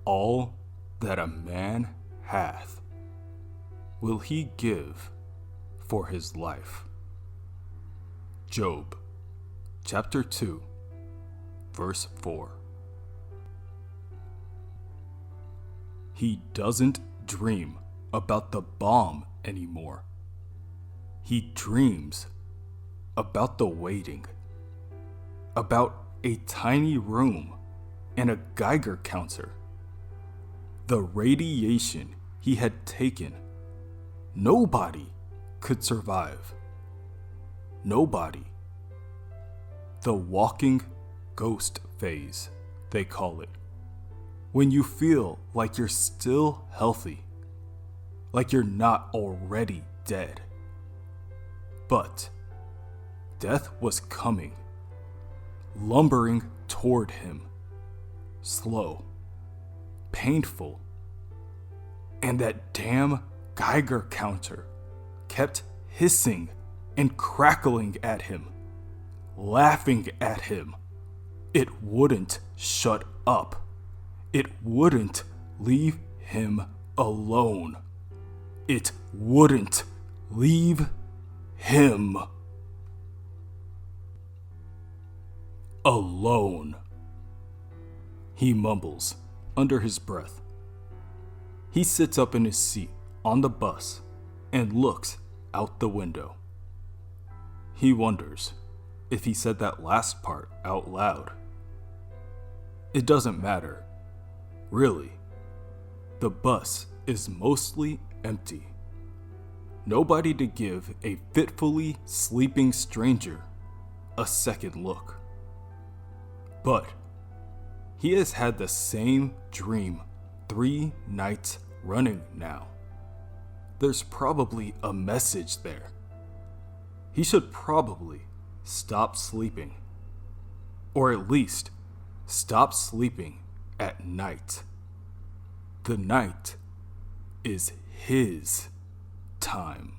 all that a man hath will he give for his life. Job, chapter 2, verse 4. He doesn't dream about the bomb anymore. He dreams about the waiting, about a tiny room and a Geiger counter. The radiation he had taken, nobody could survive. Nobody. The walking ghost phase, they call it. When you feel like you're still healthy, like you're not already dead. But death was coming, lumbering toward him, slow, painful, and that damn Geiger counter kept hissing and crackling at him, laughing at him. It wouldn't shut up. It wouldn't leave him alone. It wouldn't leave him alone. He mumbles under his breath. He sits up in his seat on the bus and looks out the window. He wonders if he said that last part out loud. It doesn't matter. Really, the bus is mostly empty. Nobody to give a fitfully sleeping stranger a second look. But he has had the same dream 3 nights running now. There's probably a message there. He should probably stop sleeping. Or at least stop sleeping at night. The night is his time.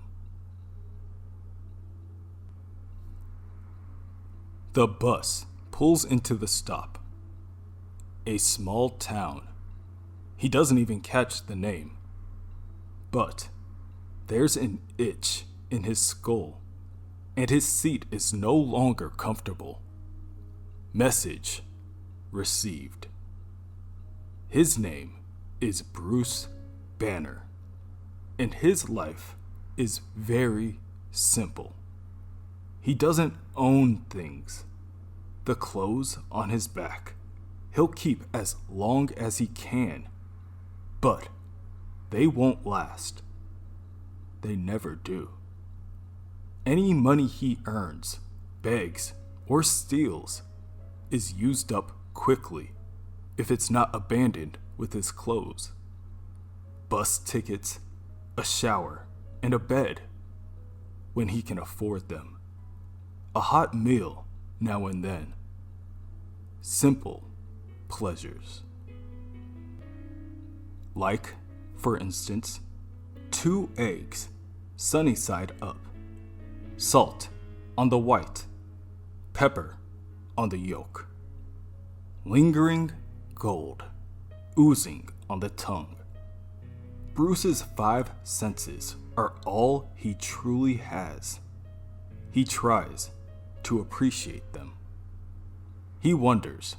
The bus pulls into the stop. A small town. He doesn't even catch the name. But there's an itch in his skull, and his seat is no longer comfortable. Message received. His name is Bruce Banner, and his life is very simple. He doesn't own things. The clothes on his back he'll keep as long as he can, but they won't last. They never do. Any money he earns, begs, or steals is used up quickly if it's not abandoned with his clothes. Bus tickets, a shower, and a bed when he can afford them. A hot meal now and then. Simple pleasures. Like, for instance, 2 eggs, sunny side up, salt on the white, pepper on the yolk. Lingering gold, oozing on the tongue. Bruce's 5 senses are all he truly has. He tries to appreciate them. He wonders,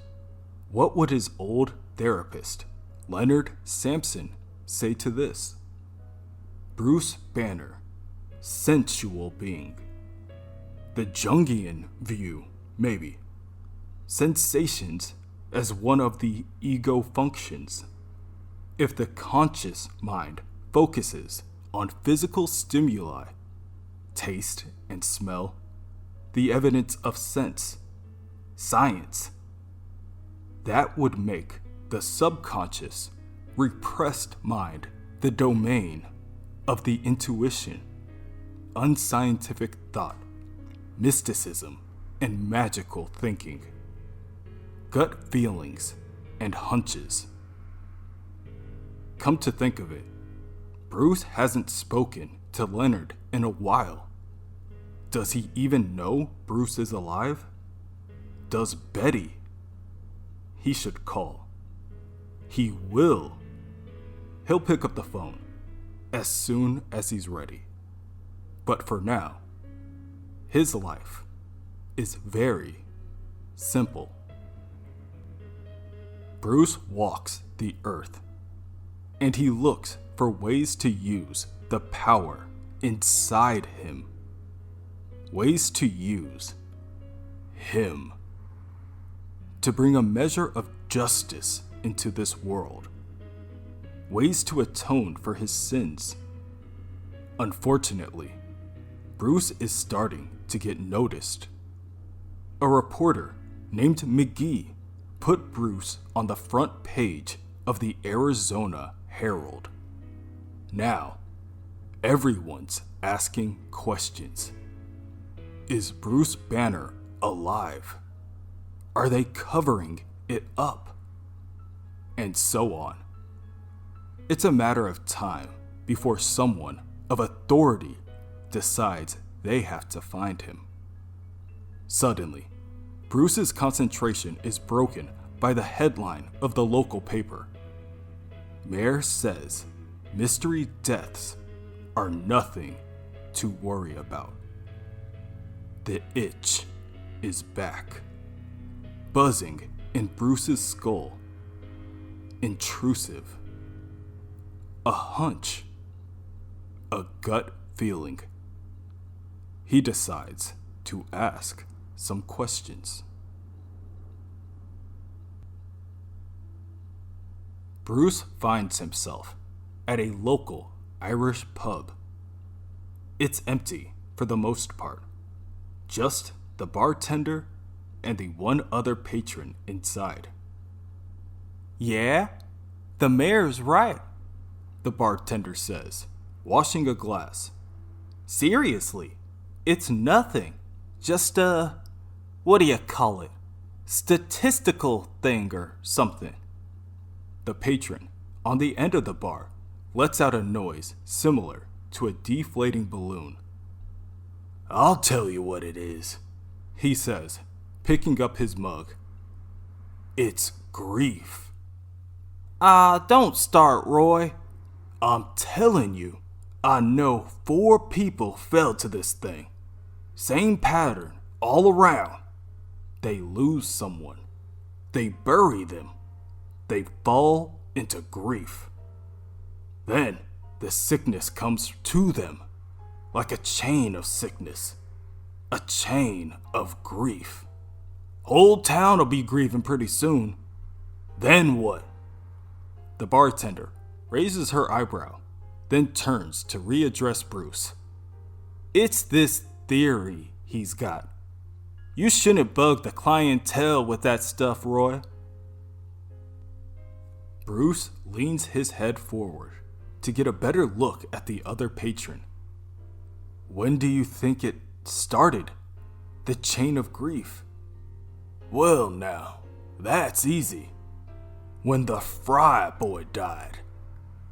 what would his old therapist, Leonard Sampson, say to this? Bruce Banner, sensual being. The Jungian view, maybe. Sensations as one of the ego functions. If the conscious mind focuses on physical stimuli, taste and smell, the evidence of sense, science, that would make the subconscious, repressed mind the domain of the intuition, unscientific thought, mysticism, and magical thinking, gut feelings, and hunches. Come to think of it, Bruce hasn't spoken to Leonard in a while. Does he even know Bruce is alive? Does Betty? He should call. he will. He'll pick up the phone as soon as he's ready. But for now, his life is very simple. Bruce walks the earth, and he looks for ways to use the power inside him. Ways to use him to bring a measure of justice into this world. Ways to atone for his sins. Unfortunately, Bruce is starting to get noticed. A reporter named McGee put Bruce on the front page of the Arizona Herald. Now, everyone's asking questions. Is Bruce Banner alive? Are they covering it up? And so on. It's a matter of time before someone of authority decides they have to find him. Suddenly, Bruce's concentration is broken by the headline of the local paper. Mayor says mystery deaths are nothing to worry about. The itch is back, buzzing in Bruce's skull. Intrusive. A hunch. A gut feeling. He decides to ask some questions. Bruce finds himself at a local Irish pub. It's empty for the most part. Just the bartender and the one other patron inside. Yeah, the mayor's right, the bartender says, washing a glass. Seriously, it's nothing. Just what do you call it? Statistical thing or something. The patron, on the end of the bar, lets out a noise similar to a deflating balloon. I'll tell you what it is, he says, picking up his mug. It's grief. Don't start, Roy. I'm telling you, I know 4 people fell to this thing. Same pattern all around. They lose someone. They bury them. They fall into grief. Then the sickness comes to them, like a chain of sickness, a chain of grief. Whole town will be grieving pretty soon. Then what? The bartender raises her eyebrow, then turns to readdress Bruce. It's this theory he's got. You shouldn't bug the clientele with that stuff, Roy. Bruce leans his head forward to get a better look at the other patron. When do you think it started? The chain of grief? Well now, that's easy. When the Fry boy died.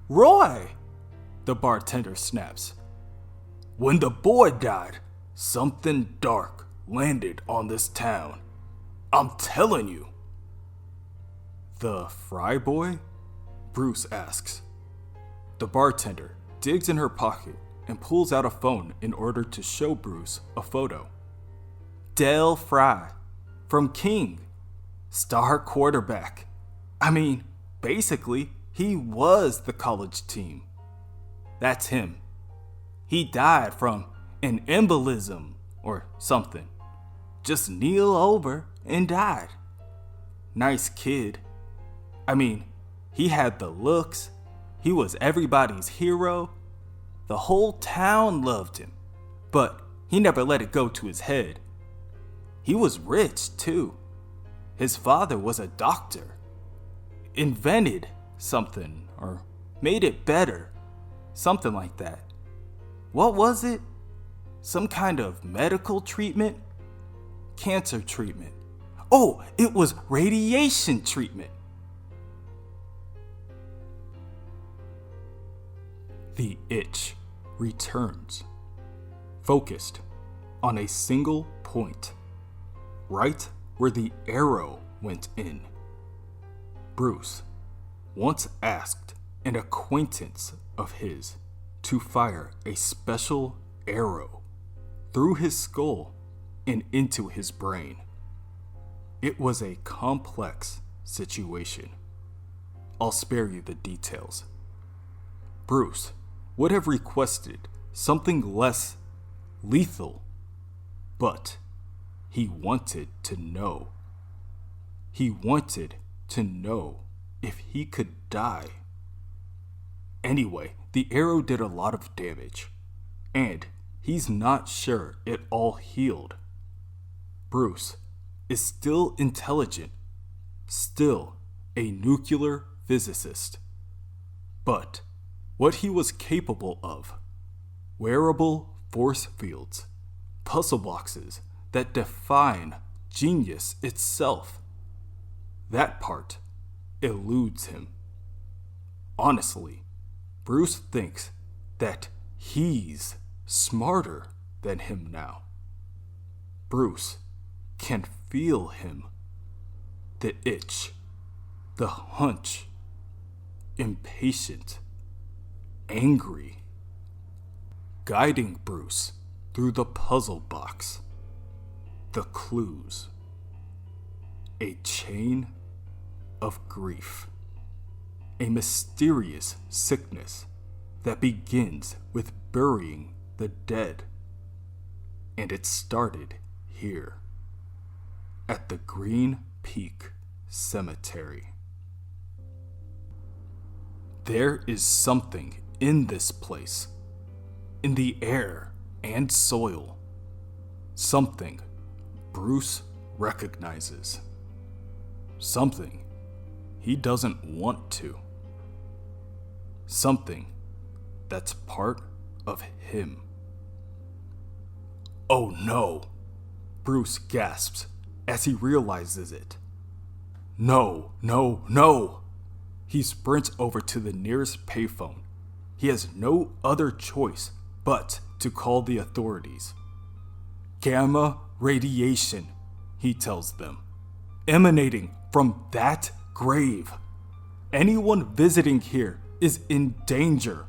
Roy! The bartender snaps. When the boy died, something dark landed on this town. I'm telling you. The Fry boy? Bruce asks. The bartender digs in her pocket and pulls out a phone in order to show Bruce a photo. Del Fry, from King, star quarterback. I mean, basically, he was the college team. That's him. He died from an embolism or something. Just kneel over and died. Nice kid. I mean, he had the looks. He was everybody's hero. The whole town loved him. But he never let it go to his head. He was rich, too. His father was a doctor. Invented something, or made it better. Something like that. What was it? Some kind of medical treatment? Cancer treatment. Oh, it was radiation treatment. The itch returns, focused on a single point, right where the arrow went in. Bruce once asked an acquaintance of his to fire a special arrow through his skull and into his brain. It was a complex situation. I'll spare you the details. Bruce would have requested something less lethal, but he wanted to know. He wanted to know if he could die. Anyway, the arrow did a lot of damage, and he's not sure it all healed. Bruce is still intelligent, still a nuclear physicist. But what he was capable of, wearable force fields, puzzle boxes that define genius itself, that part eludes him. Honestly, Bruce thinks that he's smarter than him now. Bruce can feel him. The itch, the hunch, impatient, angry, guiding Bruce through the puzzle box, the clues, a chain of grief, a mysterious sickness that begins with burying the dead. And it started here, at the Green Peak Cemetery. There is something in this place, in the air and soil, something Bruce recognizes, something he doesn't want to, something that's part of him. Oh no, Bruce gasps as he realizes it. No, no, no! He sprints over to the nearest payphone. He has no other choice but to call the authorities. Gamma radiation, he tells them, emanating from that grave. Anyone visiting here is in danger.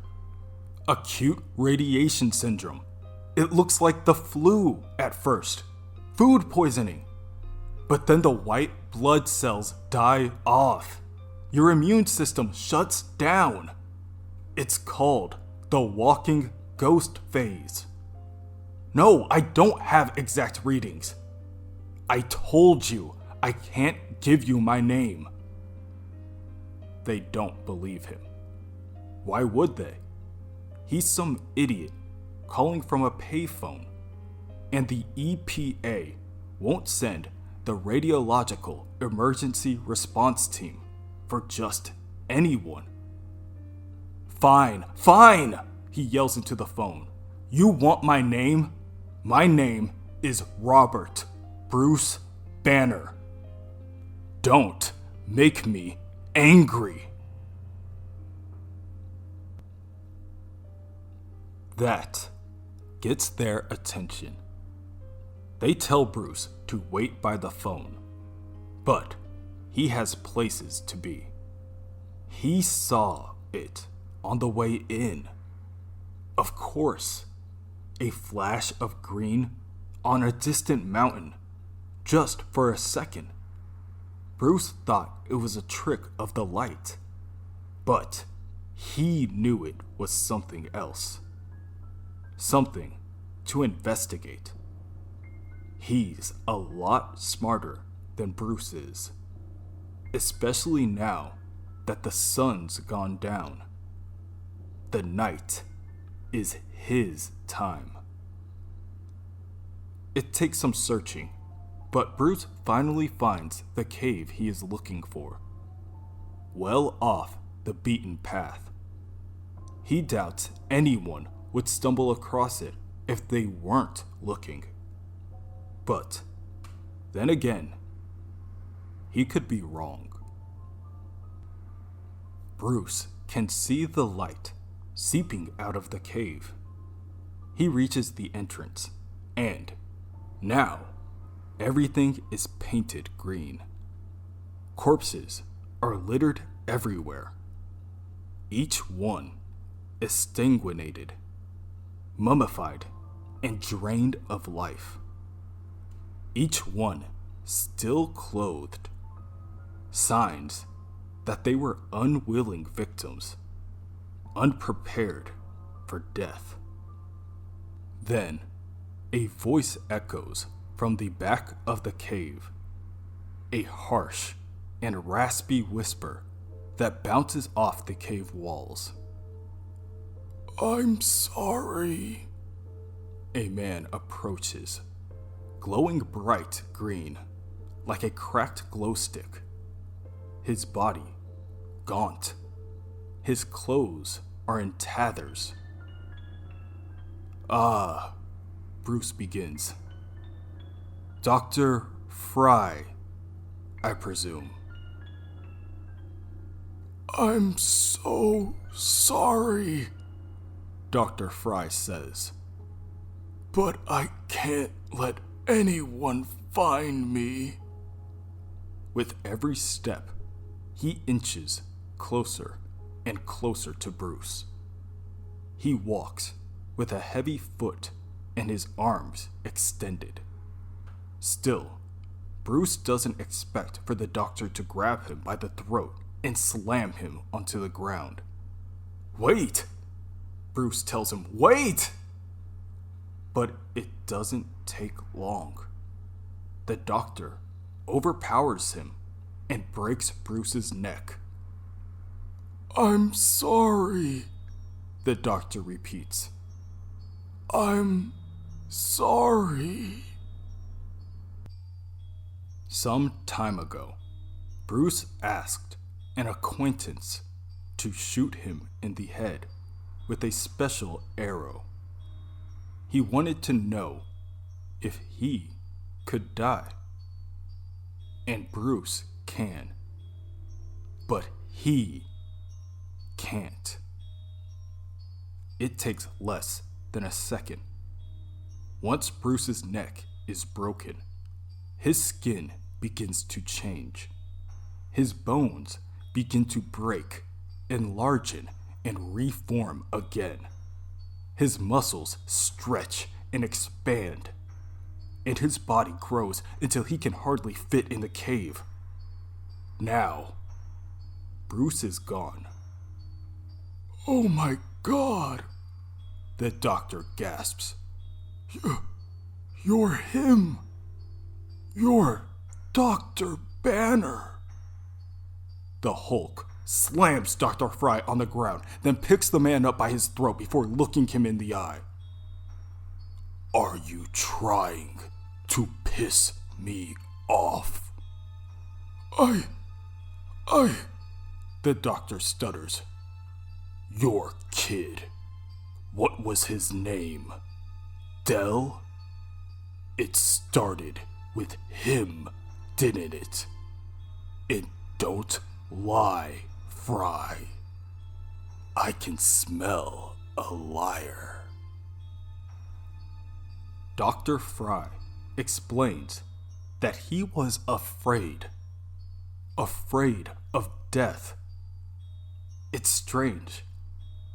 Acute radiation syndrome. It looks like the flu at first. Food poisoning. But then the white blood cells die off. Your immune system shuts down. It's called the walking ghost phase. No, I don't have exact readings. I told you I can't give you my name. They don't believe him. Why would they? He's some idiot calling from a payphone, and the EPA won't send the radiological emergency response team for just anyone. Fine, fine, he yells into the phone. You want my name? My name is Robert Bruce Banner. Don't make me angry. That gets their attention. They tell Bruce to wait by the phone, but he has places to be. He saw it on the way in. Of course, a flash of green on a distant mountain, just for a second. Bruce thought it was a trick of the light, but he knew it was something else. Something to investigate. He's a lot smarter than Bruce is, especially now that the sun's gone down. The night is his time. It takes some searching, but Bruce finally finds the cave he is looking for, well off the beaten path. He doubts anyone would stumble across it if they weren't looking. But then again, he could be wrong. Bruce can see the light seeping out of the cave. He reaches the entrance, and now everything is painted green. Corpses are littered everywhere, each one exsanguinated, mummified, and drained of life. Each one still clothed, signs that they were unwilling victims, unprepared for death. Then, a voice echoes from the back of the cave, a harsh and raspy whisper that bounces off the cave walls. "I'm sorry." A man approaches, glowing bright green, like a cracked glow stick. His body, gaunt. His clothes are in tatters. "Ah," Bruce begins. "Dr. Fry, I presume." "I'm so sorry," Dr. Fry says. "But I can't let anyone find me." With every step, he inches closer and closer to Bruce. He walks with a heavy foot and his arms extended. Still, Bruce doesn't expect for the doctor to grab him by the throat and slam him onto the ground. "Wait!" Bruce tells him, "Wait!" But it doesn't take long. The doctor overpowers him and breaks Bruce's neck. "I'm sorry," the doctor repeats. "I'm sorry." Some time ago, Bruce asked an acquaintance to shoot him in the head with a special arrow. He wanted to know if he could die. And Bruce can. But he can't. It takes less than a second. Once Bruce's neck is broken, his skin begins to change. His bones begin to break, enlarge, and reform again. His muscles stretch and expand, and his body grows until he can hardly fit in the cave. Now, Bruce is gone. "Oh my God," the doctor gasps. You're him. You're Dr. Banner." The Hulk slams Dr. Fry on the ground, then picks the man up by his throat before looking him in the eye. "Are you trying to piss me off?" I, the doctor stutters. "Your kid, what was his name? Dell? It started with him, didn't it? And don't lie, Fry. I can smell a liar." Dr. Fry explains that he was afraid of death. It's strange.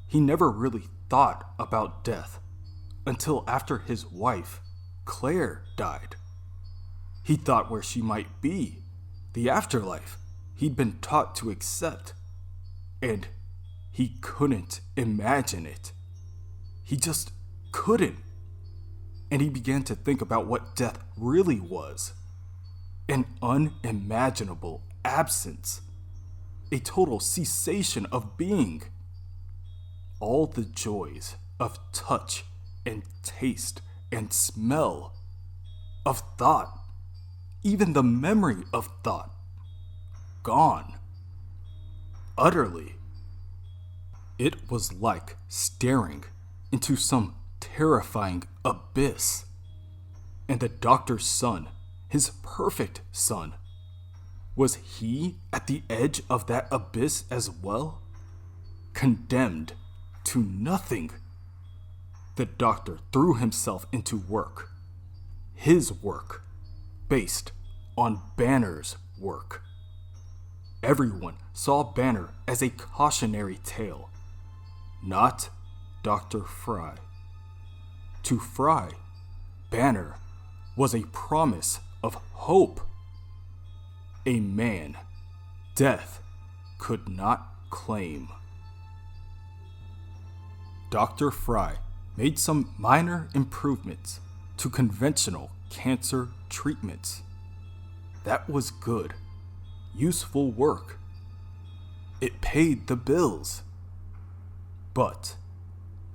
He never really thought about death until after his wife, Claire, died. He thought where she might be, the afterlife he'd been taught to accept, and he couldn't imagine it. He just couldn't. And he began to think about what death really was. An unimaginable absence. A total cessation of being. All the joys of touch and taste and smell, of thought, even the memory of thought, gone. Utterly. It was like staring into some terrifying abyss. And the doctor's son, his perfect son, was he at the edge of that abyss as well? Condemned to nothing. The doctor threw himself into work. His work, based on Banner's work. Everyone saw Banner as a cautionary tale, not Dr. Fry. To Fry, Banner was a promise of hope. A man death could not claim. Dr. Fry made some minor improvements to conventional cancer treatments. That was good, useful work. It paid the bills. But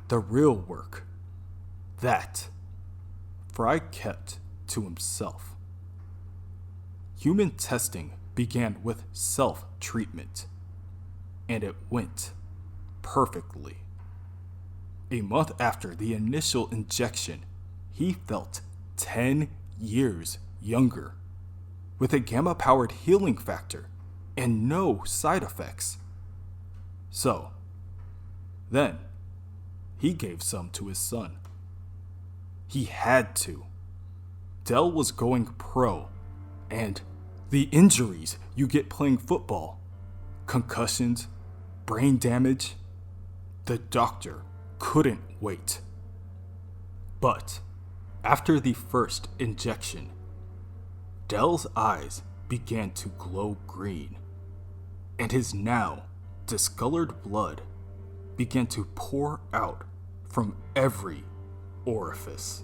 the real work, that Fry kept to himself. Human testing began with self-treatment, and it went perfectly. A month after the initial injection, he felt 10 years younger, with a gamma-powered healing factor and no side effects. So, then, he gave some to his son. He had to. Dell was going pro, and the injuries you get playing football, concussions, brain damage, the doctor couldn't wait. But after the first injection, Dell's eyes began to glow green, and his now discolored blood began to pour out from every orifice.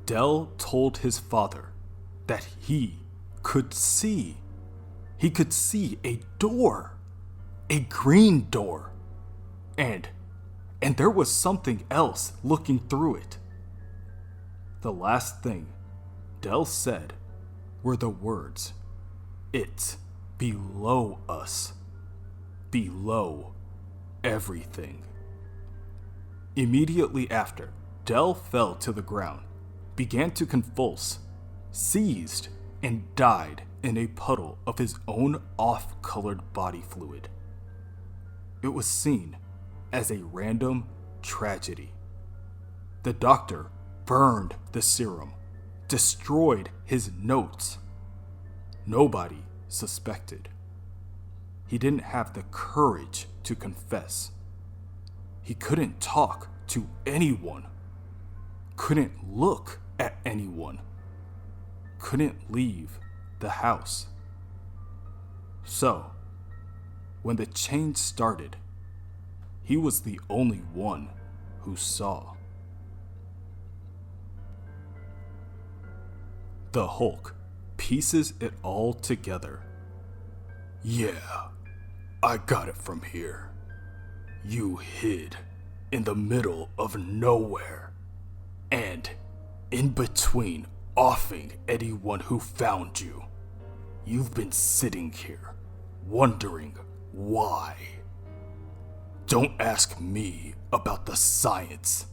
Dell told his father that he could see. He could see a door, a green door, and there was something else looking through it. The last thing Dell said were the words, "It's below us, below everything." Immediately after, Dell fell to the ground, began to convulse, seized, and died in a puddle of his own off-colored body fluid. It was seen as a random tragedy. The doctor burned the serum, destroyed his notes. Nobody suspected. He didn't have the courage to confess. He couldn't talk to anyone, couldn't look at anyone, couldn't leave the house. So, when the change started, he was the only one who saw. The Hulk pieces it all together. "Yeah, I got it from here. You hid in the middle of nowhere, and in between offing anyone who found you, you've been sitting here wondering why. Don't ask me about the science.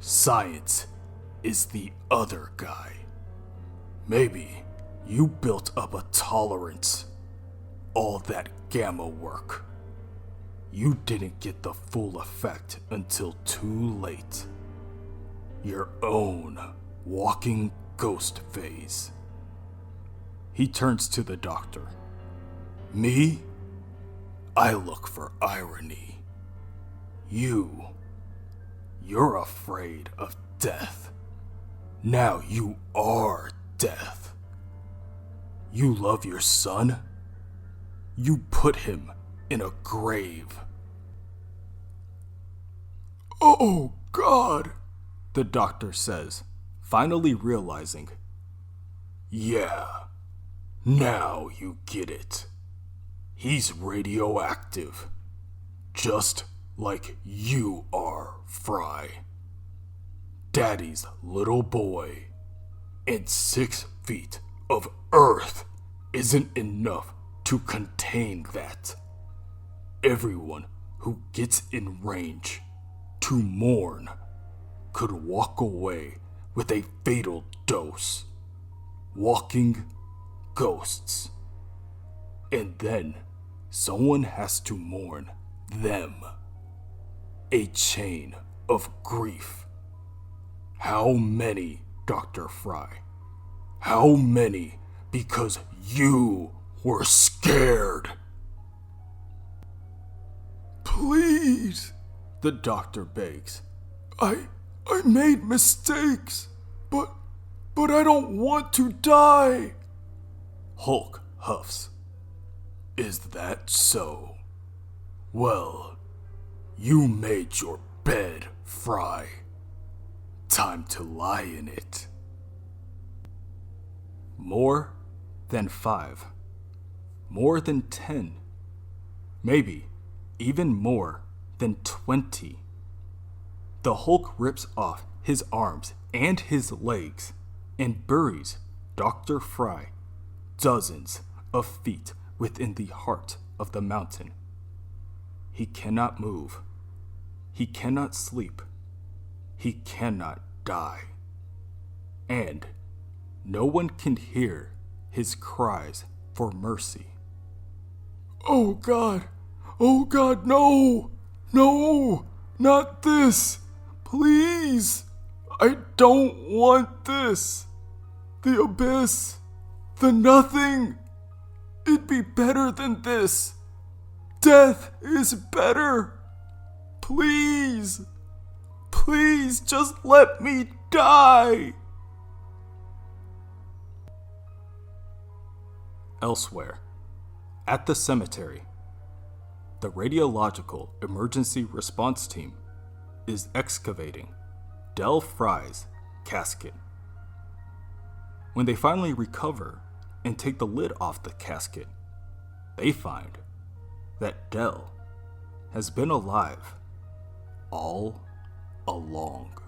Science is the other guy. Maybe you built up a tolerance. All that gamma work. You didn't get the full effect until too late. Your own walking ghost phase." He turns to the doctor. "Me? I look for irony. You're afraid of death. Now you are death. You love your son? You put him in a grave." "Oh, God," the doctor says, finally realizing. "Yeah, now you get it. He's radioactive, just like you are, Fry. Daddy's little boy, and 6 feet of earth isn't enough to contain that. Everyone who gets in range to mourn could walk away with a fatal dose. Walking ghosts. And then someone has to mourn them. A chain of grief. How many, Dr. Fry? How many Because you were scared. Please, the doctor begs. I made mistakes, but I don't want to die. Hulk huffs. Is that so? Well, you made your bed, Fry. Time to lie in it. More than 5. More than 10. Maybe even more than 20. The Hulk rips off his arms and his legs and buries Dr. Fry dozens of feet within the heart of the mountain. He cannot move. He cannot sleep. He cannot die. And no one can hear his cries for mercy. Oh God, no! No! Not this! Please! I don't want this! The abyss! The nothing! It'd be better than this! Death is better! Please! Please just let me die! Elsewhere, at the cemetery, the radiological emergency response team is excavating Del Fry's casket. When they finally recover and take the lid off the casket, they find that Del has been alive all along.